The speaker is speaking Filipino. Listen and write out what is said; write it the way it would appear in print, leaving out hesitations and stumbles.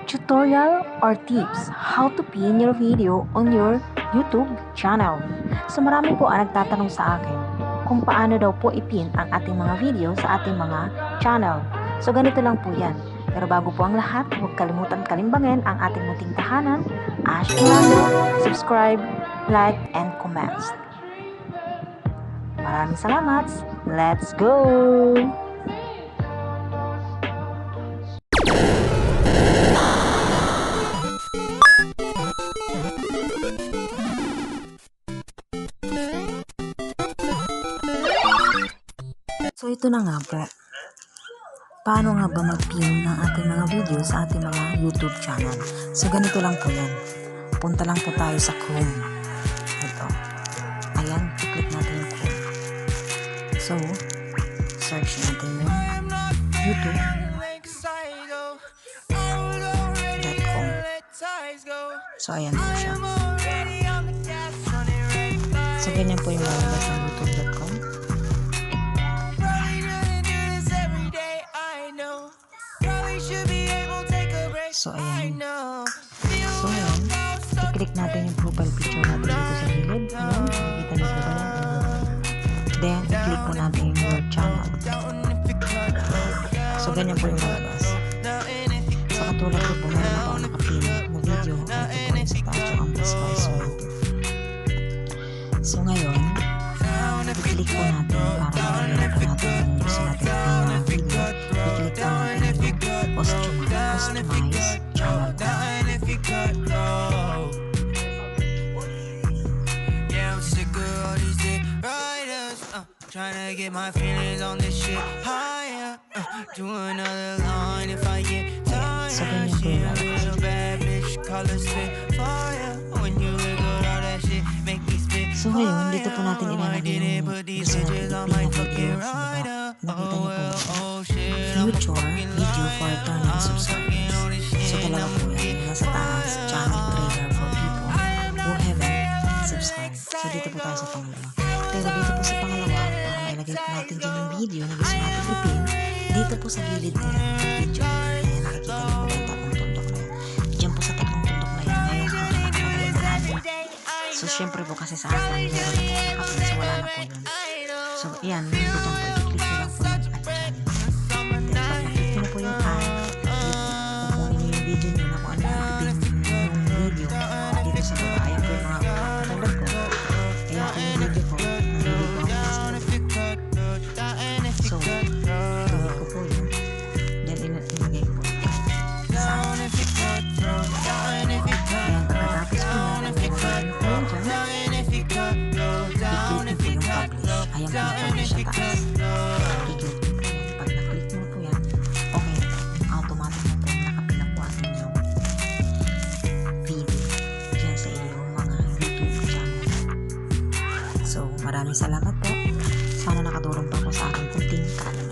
tutorial or tips how to pin your video on your YouTube channel. So marami po ang nagtatanong sa akin kung paano daw po ipin ang ating mga video sa ating mga channel. So ganito lang po yan. Pero bago po ang lahat, huwag kalimutan kalimbangin ang ating munting tahanan, subscribe, like, and comments. Maraming salamat. Let's go! So ito na nga po. Paano nga ba mag-pin ng ating mga video sa ating mga YouTube channel? So ganito lang po yan. Punta lang po tayo sa Chrome. Ito. Ayan, click natin yung Chrome. So, search natin yung youtube.com. So ayan po siya. So ganyan po yung lalabas ng youtube.com. So ayan. So ayan. I-click natin yung profile picture natin dito sa gilid. Ayan. Nakikita niyo po ba yan? Then, i-click po natin yung channel. So ganyan po yung lalabas. Sa katulad ko po, meron na po ako nakapin na video. Ito po yung sa taas yung amplifier. So ngayon, i-click po natin para mamaya po natin yung gusto natin na video. I-click po natin yung customize channel ko. Trying to get my feelings on this shit higher. Do another line if I get tired. She a real bad bitch, color spit fire. When you wiggle all that shit, make me spit. So ngayon, dito po natin ilalagay yung gusto natin ipin na video. So diba, nakita niyo po future video for returning subscribers. So dalawa po yan. Nasa taas, channel trailer for people who haven't subscribed. So dito po tayo sa pangalawa. Pero dito po sa pangalawa, para mailagay po natin dyan yung video na gusto natin ipin, dito po sa gilid po ng video. Ayan, nakikita niyo po yung tatlong tundok na yan. Diyan po sa tatlong tundok na yan, ngayon po na nakalagay na natin. So syempre po kasi sa akin, meron na po nakapin, so wala na po yun. So yan, dito dyan po, i-click nyo lang po yung add channel. Then pag na-click nyo na po yung add, kukunin nyo yung video nyo na kung ano yung ipin yung video dito sa baba. Ayan po yung mga katulad ko. Ayan po yung video ko. So, tuloy ko po yun. Then, inagay ko sa ayan, pagkatapos po yun, inagay ko yun dyan. I-click ko po yung publish. Ayan po yung publish sa taas. I-click ko po yan. Pag na-click mo po yan, okay na po. Automatic na po. Nakapila po ang inyong video dyan sa iyong mga YouTube channel. So, maraming salamat po. Sana nakatulong pa po sa aking kunting kaalaman.